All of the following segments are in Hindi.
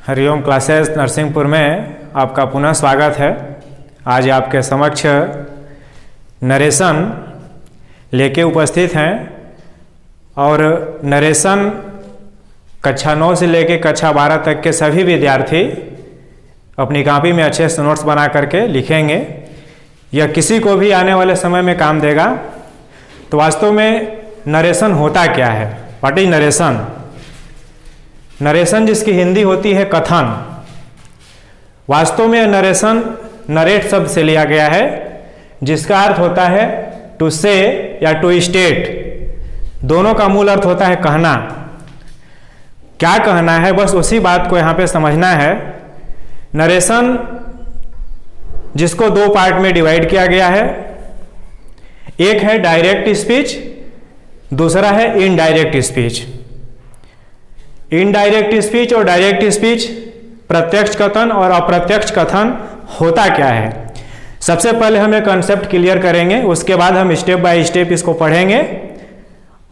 हरिओम क्लासेस नरसिंहपुर में आपका पुनः स्वागत है। आज आपके समक्ष नरेशन लेके उपस्थित हैं और नरेशन कक्षा 9 से लेके कक्षा 12 तक के सभी विद्यार्थी अपनी कॉपी में अच्छे से नोट्स बना करके लिखेंगे। यह किसी को भी आने वाले समय में काम देगा। तो वास्तव में नरेशन होता क्या है? What is narration? नरेशन जिसकी हिंदी होती है कथन। वास्तव में नरेशन नरेट शब्द से लिया गया है, जिसका अर्थ होता है टू से या टू स्टेट। दोनों का मूल अर्थ होता है कहना। क्या कहना है, बस उसी बात को यहाँ पे समझना है। नरेशन जिसको दो पार्ट में डिवाइड किया गया है, एक है डायरेक्ट स्पीच, दूसरा है इनडायरेक्ट स्पीच। इनडायरेक्ट स्पीच और डायरेक्ट स्पीच, प्रत्यक्ष कथन और अप्रत्यक्ष कथन होता क्या है? सबसे पहले हम एक कंसेप्ट क्लियर करेंगे, उसके बाद हम स्टेप बाय स्टेप इसको पढ़ेंगे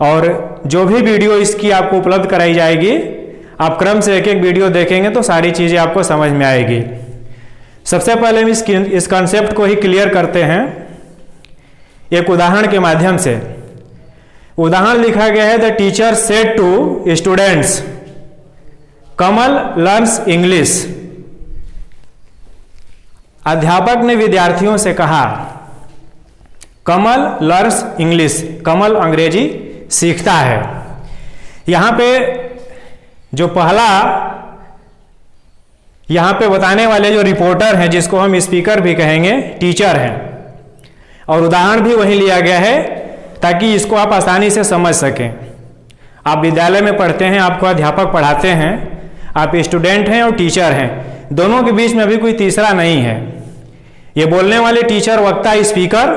और जो भी वीडियो इसकी आपको उपलब्ध कराई जाएगी, आप क्रम से एक एक वीडियो देखेंगे तो सारी चीजें आपको समझ में आएगी। सबसे पहले हम इस कंसेप्ट को ही क्लियर करते हैं एक उदाहरण के माध्यम से। उदाहरण लिखा गया है, the teacher said to students Kamal learns English. अध्यापक ने विद्यार्थियों से कहा कमल लर्न्स इंग्लिश, कमल अंग्रेजी सीखता है। यहां पे जो पहला यहां पे बताने वाले जो रिपोर्टर हैं, जिसको हम स्पीकर भी कहेंगे, टीचर हैं। और उदाहरण भी वही लिया गया है ताकि इसको आप आसानी से समझ सकें। आप विद्यालय में पढ़ते हैं, आपको अध्यापक पढ़ाते हैं, आप स्टूडेंट हैं और टीचर हैं, दोनों के बीच में अभी कोई तीसरा नहीं है। ये बोलने वाले टीचर, वक्ता, स्पीकर,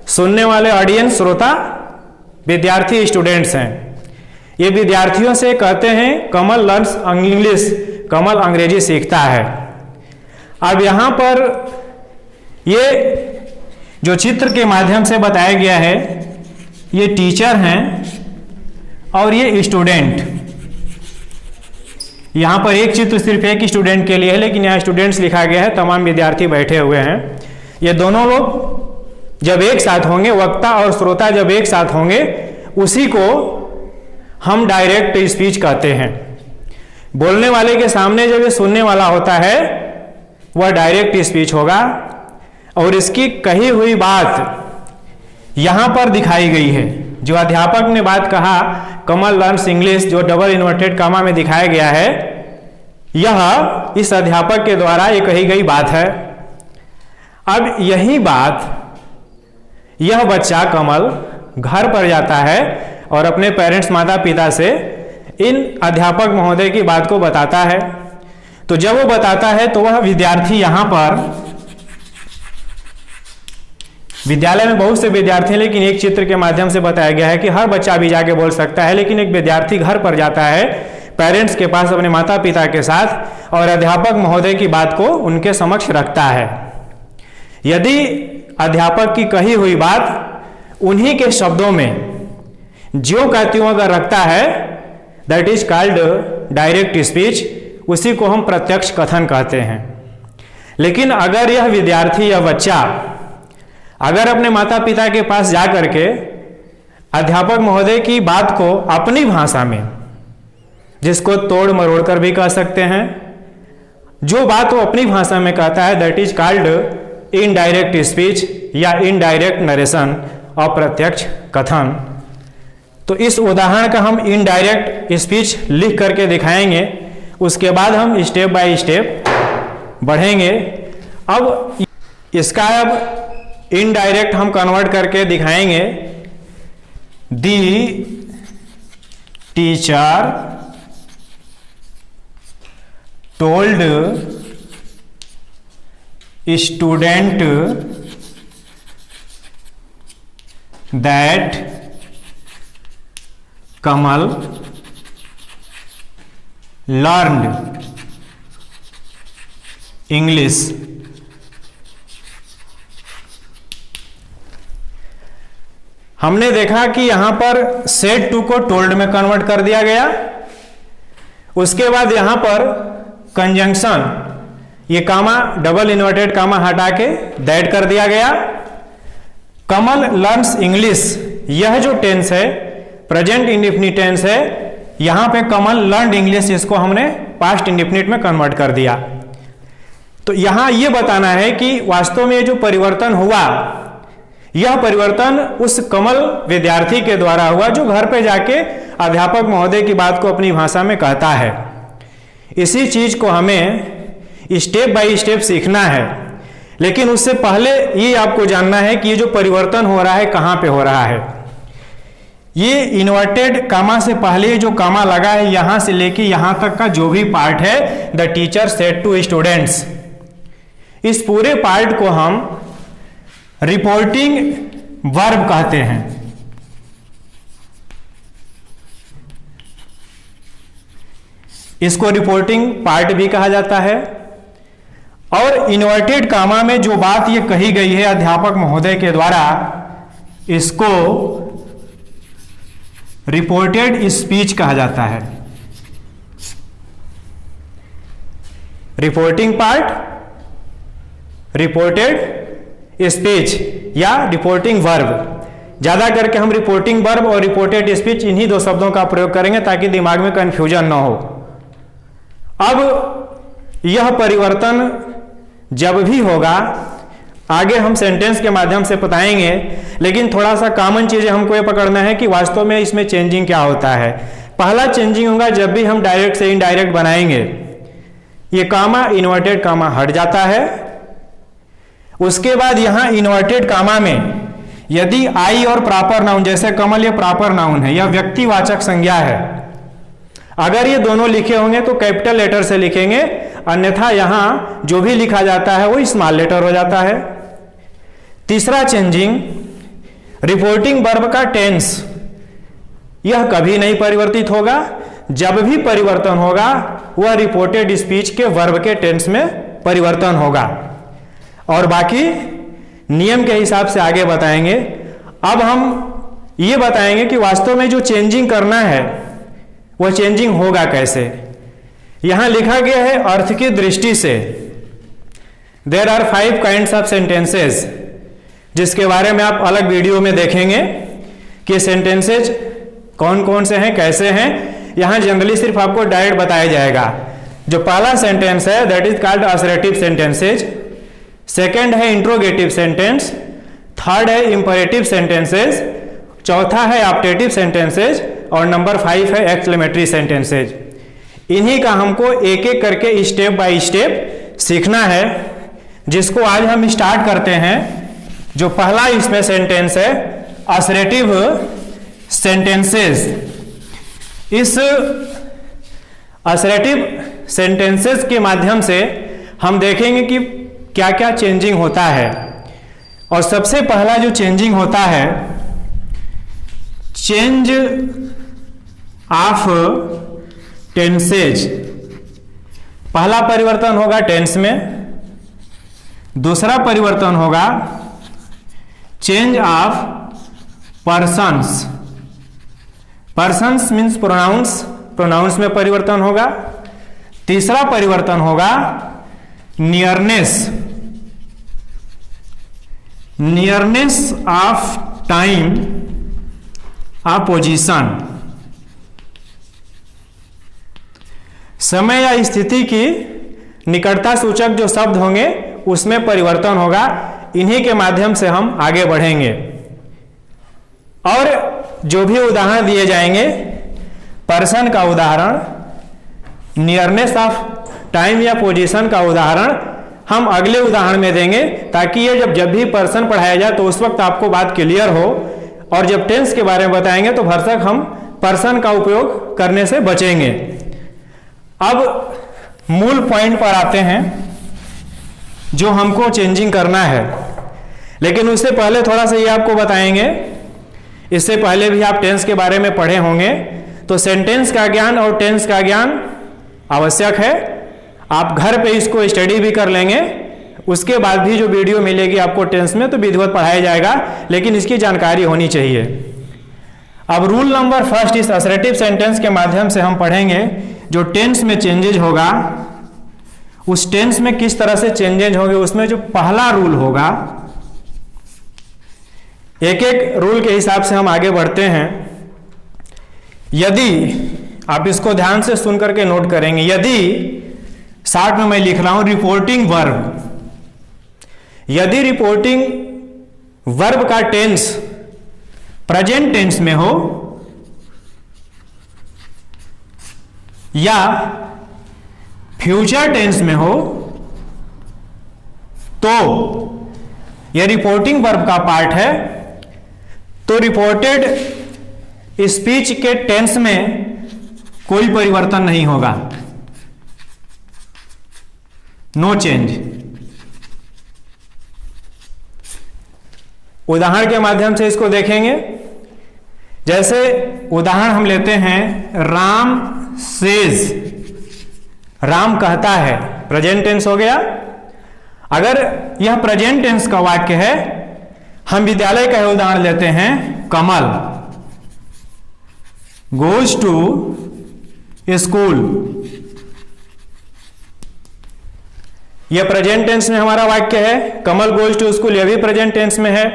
सुनने वाले ऑडियंस, श्रोता, विद्यार्थी, स्टूडेंट्स हैं। ये विद्यार्थियों से कहते हैं कमल लर्न्स इंग्लिश, कमल अंग्रेजी सीखता है। अब यहां पर ये जो चित्र के माध्यम से बताया गया है, ये टीचर हैं और ये स्टूडेंट। यहां पर एक चित्र सिर्फ एक स्टूडेंट के लिए है, लेकिन यहाँ स्टूडेंट्स लिखा गया है, तमाम विद्यार्थी बैठे हुए हैं। ये दोनों लोग जब एक साथ होंगे, वक्ता और श्रोता जब एक साथ होंगे, उसी को हम डायरेक्ट स्पीच कहते हैं। बोलने वाले के सामने जब ये सुनने वाला होता है, वह डायरेक्ट स्पीच होगा और इसकी कही हुई बात यहां पर दिखाई गई है। जो अध्यापक ने बात कहा कमल लर्न्स इंग्लिश, जो डबल इन्वर्टेड कामा में दिखाया गया है, यह इस अध्यापक के द्वारा ये कही गई बात है। अब यही बात यह बच्चा कमल घर पर जाता है और अपने पेरेंट्स, माता पिता से इन अध्यापक महोदय की बात को बताता है। तो जब वो बताता है तो वह विद्यार्थी, यहां पर विद्यालय में बहुत से विद्यार्थी हैं, लेकिन एक चित्र के माध्यम से बताया गया है कि हर बच्चा भी जाके बोल सकता है, लेकिन एक विद्यार्थी घर पर जाता है पेरेंट्स के पास अपने माता पिता के साथ और अध्यापक महोदय की बात को उनके समक्ष रखता है। यदि अध्यापक की कही हुई बात उन्हीं के शब्दों में ज्यों का त्यों अगर रखता है, that is called direct speech, उसी को हम प्रत्यक्ष कथन कहते हैं। लेकिन अगर यह विद्यार्थी या बच्चा अगर अपने माता पिता के पास जा करके अध्यापक महोदय की बात को अपनी भाषा में, जिसको तोड़ मरोड़ कर भी कह सकते हैं, जो बात वो अपनी भाषा में कहता है, that is called indirect speech या इनडायरेक्ट नरेशन, अप्रत्यक्ष कथन। तो इस उदाहरण का हम इनडायरेक्ट स्पीच लिख करके दिखाएंगे, उसके बाद हम स्टेप बाय स्टेप बढ़ेंगे। अब इसका अब इनडायरेक्ट हम कन्वर्ट करके दिखाएंगे। The teacher told student that Kamal learned English. हमने देखा कि यहां पर सेड टू को टोल्ड में कन्वर्ट कर दिया गया। उसके बाद यहां पर कंजंक्शन, ये कामा डबल इन्वर्टेड कामा हटा के दैट कर दिया गया। कमल लर्न्स इंग्लिश, यह जो टेंस है प्रेजेंट इंडेफिनिट टेंस है, यहां पे कमल लर्न इंग्लिश, इसको हमने पास्ट इंडेफिनिट में कन्वर्ट कर दिया। तो यहां यह बताना है कि वास्तव में जो परिवर्तन हुआ, यह परिवर्तन उस कमल विद्यार्थी के द्वारा हुआ जो घर पे जाके अध्यापक महोदय की बात को अपनी भाषा में कहता है। इसी चीज को हमें स्टेप बाय स्टेप सीखना है, लेकिन उससे पहले ये आपको जानना है कि ये जो परिवर्तन हो रहा है कहां पे हो रहा है। ये इन्वर्टेड कामा से पहले जो कामा लगा है यहां से लेके यहां तक का जो भी पार्ट है, the teacher said to students, इस पूरे पार्ट को हम रिपोर्टिंग वर्ब कहते हैं। इसको रिपोर्टिंग पार्ट भी कहा जाता है। और इन्वर्टेड कामा में जो बात ये कही गई है अध्यापक महोदय के द्वारा, इसको रिपोर्टेड स्पीच कहा जाता है। रिपोर्टिंग पार्ट, रिपोर्टेड स्पीच या रिपोर्टिंग वर्ब। ज्यादा करके हम रिपोर्टिंग वर्ब और रिपोर्टेड स्पीच इन्हीं दो शब्दों का प्रयोग करेंगे ताकि दिमाग में कंफ्यूजन ना हो। अब यह परिवर्तन जब भी होगा आगे हम सेंटेंस के माध्यम से बताएंगे, लेकिन थोड़ा सा कॉमन चीजें हमको ये पकड़ना है कि वास्तव में इसमें चेंजिंग क्या होता है। पहला चेंजिंग होगा जब भी हम डायरेक्ट से इनडायरेक्ट बनाएंगे, ये कामा इन्वर्टेड कामा हट जाता है। उसके बाद यहां इन्वर्टेड कामा में यदि आई और प्रॉपर नाउन, जैसे कमल ये प्रॉपर नाउन है या व्यक्तिवाचक संज्ञा है, अगर ये दोनों लिखे होंगे तो कैपिटल लेटर से लिखेंगे, अन्यथा यहां जो भी लिखा जाता है वो स्मॉल लेटर हो जाता है। तीसरा चेंजिंग, रिपोर्टिंग वर्ब का टेंस, यह कभी नहीं परिवर्तित होगा। जब भी परिवर्तन होगा वह रिपोर्टेड स्पीच के वर्ब के टेंस में परिवर्तन होगा। और बाकी नियम के हिसाब से आगे बताएंगे। अब हम ये बताएंगे कि वास्तव में जो चेंजिंग करना है वह चेंजिंग होगा कैसे। यहां लिखा गया है अर्थ की दृष्टि से there are 5 kinds of sentences, जिसके बारे में आप अलग वीडियो में देखेंगे कि सेंटेंसेज कौन कौन से हैं, कैसे हैं। यहां जनरली सिर्फ आपको डायरेक्ट बताया जाएगा। जो पहला सेंटेंस है that is called assertive sentences, second है इंट्रोगेटिव सेंटेंस, थर्ड है इंपरेटिव सेंटेंसेज, चौथा है ऑप्टेटिव सेंटेंसेज और नंबर 5 है एक्सक्लेमेटरी सेंटेंसेज। इन्हीं का हमको एक एक करके स्टेप बाय स्टेप सीखना है, जिसको आज हम स्टार्ट करते हैं। जो पहला इसमें सेंटेंस है असर्टिव सेंटेंसेस। इस असर्टिव सेंटेंसेस के माध्यम से हम देखेंगे कि क्या क्या चेंजिंग होता है। और सबसे पहला जो चेंजिंग होता है, चेंज ऑफ टेंसेज। पहला परिवर्तन होगा टेंस में, दूसरा परिवर्तन होगा change of persons. Persons means pronouns, pronouns में परिवर्तन होगा। तीसरा परिवर्तन होगा nearness, nearness of time of position. समय या स्थिति की निकटता सूचक जो शब्द होंगे उसमें परिवर्तन होगा। इन्हीं के माध्यम से हम आगे बढ़ेंगे। और जो भी उदाहरण दिए जाएंगे, पर्सन का उदाहरण, नियरनेस ऑफ टाइम या पोजीशन का उदाहरण हम अगले उदाहरण में देंगे, ताकि ये जब भी पर्सन पढ़ाया जाए तो उस वक्त आपको बात क्लियर हो। और जब टेंस के बारे में बताएंगे तो भरसक हम पर्सन का उपयोग करने से बचेंगे। अब मूल पॉइंट पर आते हैं जो हमको चेंजिंग करना है। लेकिन उससे पहले थोड़ा सा ये आपको बताएंगे, इससे पहले भी आप टेंस के बारे में पढ़े होंगे, तो सेंटेंस का ज्ञान और टेंस का ज्ञान आवश्यक है। आप घर पे इसको स्टडी भी कर लेंगे, उसके बाद भी जो वीडियो मिलेगी आपको टेंस में तो विधिवत पढ़ाया जाएगा, लेकिन इसकी जानकारी होनी चाहिए। अब रूल नंबर फर्स्ट, इस असर्टिव सेंटेंस के माध्यम से हम पढ़ेंगे जो टेंस में चेंजेज होगा उस टेंस में किस तरह से चेंजेज होंगे, उसमें जो पहला रूल होगा, एक एक रूल के हिसाब से हम आगे बढ़ते हैं। यदि आप इसको ध्यान से सुन करके नोट करेंगे, यदि शॉर्ट में मैं लिख रहा हूं रिपोर्टिंग वर्ब, यदि रिपोर्टिंग वर्ब का टेंस प्रेजेंट टेंस में हो या फ्यूचर टेंस में हो, तो यह रिपोर्टिंग वर्ब का पार्ट है, तो रिपोर्टेड स्पीच के टेंस में कोई परिवर्तन नहीं होगा, नो चेंज। उदाहरण के माध्यम से इसको देखेंगे। जैसे उदाहरण हम लेते हैं, राम सेज, राम कहता है, प्रेजेंट टेंस हो गया। अगर यह प्रेजेंट टेंस का वाक्य है, हम विद्यालय का उदाहरण लेते हैं, कमल गोज टू स्कूल, यह प्रेजेंट टेंस में हमारा वाक्य है। कमल गोज टू स्कूल, यह भी प्रेजेंट टेंस में है।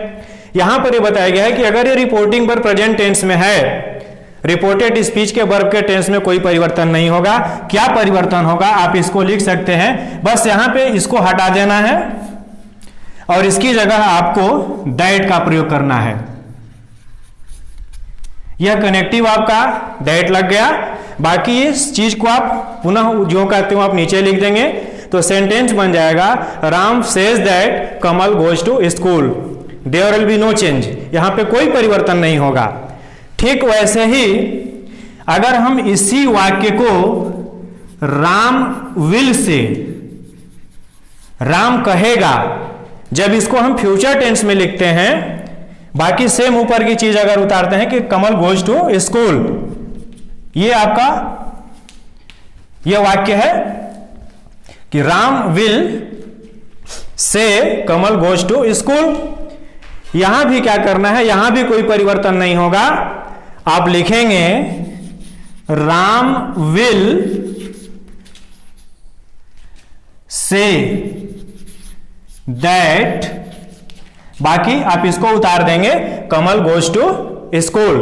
यहां पर यह बताया गया है कि अगर यह रिपोर्टिंग पर प्रेजेंट टेंस में है, रिपोर्टेड स्पीच के वर्ब के टेंस में कोई परिवर्तन नहीं होगा। क्या परिवर्तन होगा, आप इसको लिख सकते हैं, बस यहां पे इसको हटा देना है और इसकी जगह आपको दैट का प्रयोग करना है। यह कनेक्टिव आपका दैट लग गया। बाकी इस चीज को आप पुनः जो कहते हो आप नीचे लिख देंगे, तो सेंटेंस बन जाएगा, Ram says that Kamal goes to school, there will be no change, यहां पे कोई परिवर्तन नहीं होगा। ठीक वैसे ही अगर हम इसी वाक्य को राम विल से, राम कहेगा, जब इसको हम फ्यूचर टेंस में लिखते हैं, बाकी सेम ऊपर की चीज अगर उतारते हैं कि कमल गोज टू स्कूल, ये आपका यह वाक्य है कि Ram will say Kamal goes to school. यहां भी क्या करना है, यहां भी कोई परिवर्तन नहीं होगा। आप लिखेंगे राम विल से दैट, बाकी आप इसको उतार देंगे कमल गोज टू स्कूल,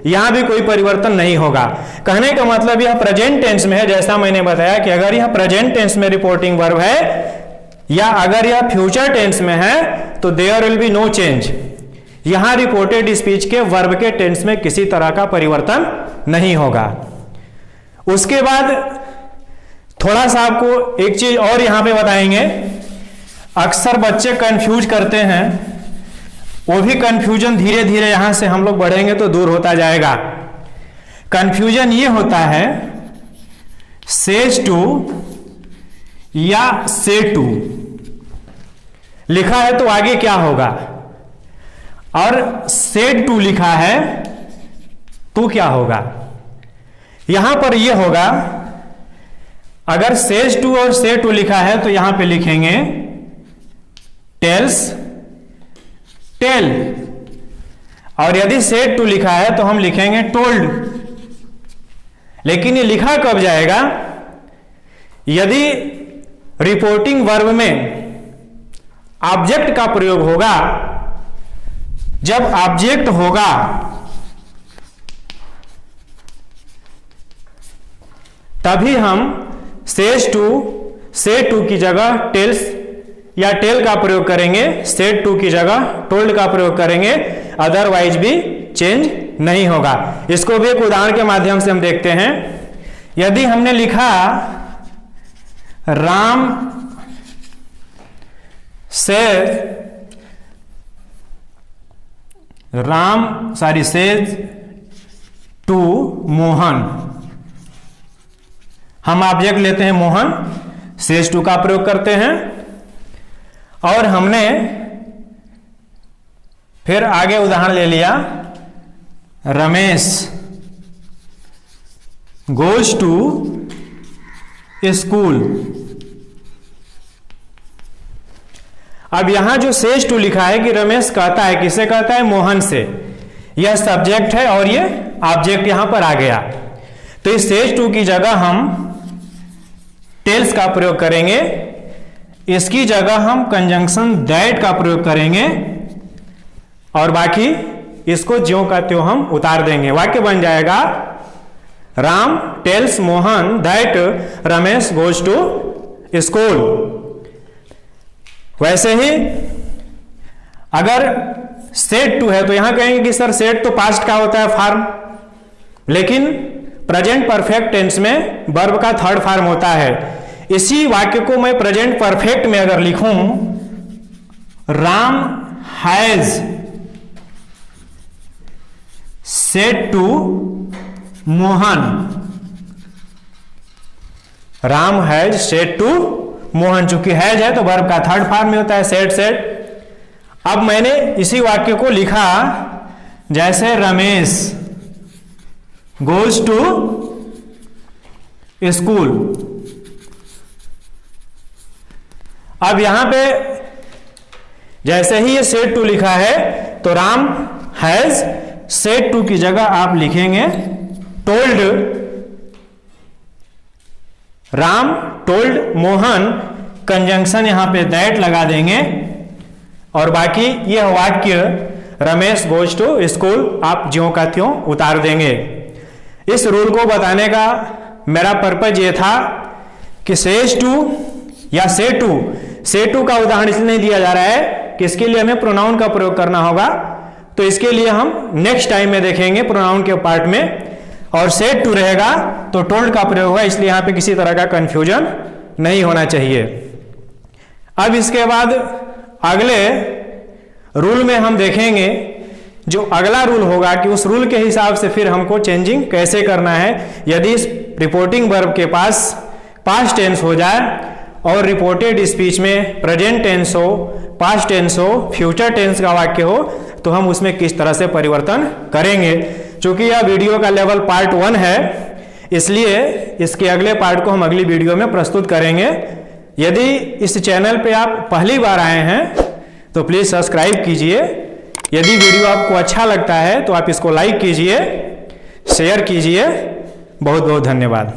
यहां भी कोई परिवर्तन नहीं होगा। कहने का मतलब यह प्रेजेंट टेंस में है, जैसा मैंने बताया कि अगर यह प्रेजेंट टेंस में रिपोर्टिंग वर्ब है या अगर यह फ्यूचर टेंस में है, तो there will be no change. यहां रिपोर्टेड स्पीच के वर्ब के टेंस में किसी तरह का परिवर्तन नहीं होगा। उसके बाद थोड़ा सा आपको एक चीज और यहां पे बताएंगे। अक्सर बच्चे कंफ्यूज करते हैं, वो भी कंफ्यूजन धीरे धीरे यहां से हम लोग बढ़ेंगे तो दूर होता जाएगा। कंफ्यूजन ये होता है सेज टू या से टू लिखा है तो आगे क्या होगा, और सेड टू लिखा है तो क्या होगा। यहां पर यह होगा, अगर सेज टू और से टू लिखा है तो यहां पे लिखेंगे टेल्स टेल, और यदि सेड टू लिखा है तो हम लिखेंगे टोल्ड। लेकिन ये लिखा कब जाएगा, यदि रिपोर्टिंग वर्ब में ऑब्जेक्ट का प्रयोग होगा। जब ऑब्जेक्ट होगा तभी हम सेज टू से टू की जगह टेल्स या टेल का प्रयोग करेंगे, सेड टू की जगह टोल्ड का प्रयोग करेंगे, अदरवाइज भी चेंज नहीं होगा। इसको भी एक उदाहरण के माध्यम से हम देखते हैं। यदि हमने लिखा राम सेज टू मोहन, हम ऑब्जेक्ट लेते हैं मोहन, सेज टू का प्रयोग करते हैं, और हमने फिर आगे उदाहरण ले लिया रमेश गोज टू स्कूल। अब यहां जो सेज टू लिखा है कि रमेश कहता है, किसे कहता है, मोहन से, यह सब्जेक्ट है और यह ऑब्जेक्ट यहां पर आ गया। तो इस सेज टू की जगह हम टेल्स का प्रयोग करेंगे, इसकी जगह हम कंजंक्शन दैट का प्रयोग करेंगे और बाकी इसको ज्यों का त्यों हम उतार देंगे। वाक्य बन जाएगा Ram tells Mohan that Ramesh goes to school. वैसे ही अगर सेड टू है तो यहां कहेंगे कि सर सेड तो पास्ट का होता है फॉर्म, लेकिन प्रेजेंट परफेक्ट टेंस में वर्ब का थर्ड फॉर्म होता है। इसी वाक्य को मैं प्रेजेंट परफेक्ट में अगर लिखूं, Ram has said to Mohan, Ram has said to Mohan, चूंकि हैज है तो वर्ब का थर्ड फॉर्म में होता है सेड सेड। अब मैंने इसी वाक्य को लिखा जैसे रमेश गोज टू स्कूल। अब यहां पे जैसे ही ये सेड टू लिखा है तो राम हैज सेड टू की जगह आप लिखेंगे told, Ram told Mohan, conjunction यहां पे दैट लगा देंगे और बाकी यह वाक्य रमेश गोज टू स्कूल आप ज्यों का त्यों उतार देंगे। इस रूल को बताने का मेरा पर्पज ये था कि सेज टू या से टू का उदाहरण इसलिए नहीं दिया जा रहा है कि इसके लिए हमें प्रोनाउन का प्रयोग करना होगा, तो इसके लिए हम नेक्स्ट टाइम में देखेंगे प्रोनाउन के पार्ट में। और सेड टू रहेगा तो टोल्ड का प्रयोग होगा, इसलिए यहां पे किसी तरह का कंफ्यूजन नहीं होना चाहिए। अब इसके बाद अगले रूल में हम देखेंगे, जो अगला रूल होगा कि उस रूल के हिसाब से फिर हमको चेंजिंग कैसे करना है। यदि इस रिपोर्टिंग वर्ब के पास पास्ट टेंस हो जाए और रिपोर्टेड स्पीच में प्रेजेंट टेंस हो, पास्ट टेंस हो, फ्यूचर टेंस का वाक्य हो, तो हम उसमें किस तरह से परिवर्तन करेंगे। चूंकि यह वीडियो का लेवल पार्ट 1 है, इसलिए इसके अगले पार्ट को हम अगली वीडियो में प्रस्तुत करेंगे। यदि इस चैनल पे आप पहली बार आए हैं तो प्लीज सब्सक्राइब कीजिए। यदि वीडियो आपको अच्छा लगता है तो आप इसको लाइक कीजिए, शेयर कीजिए। बहुत बहुत धन्यवाद।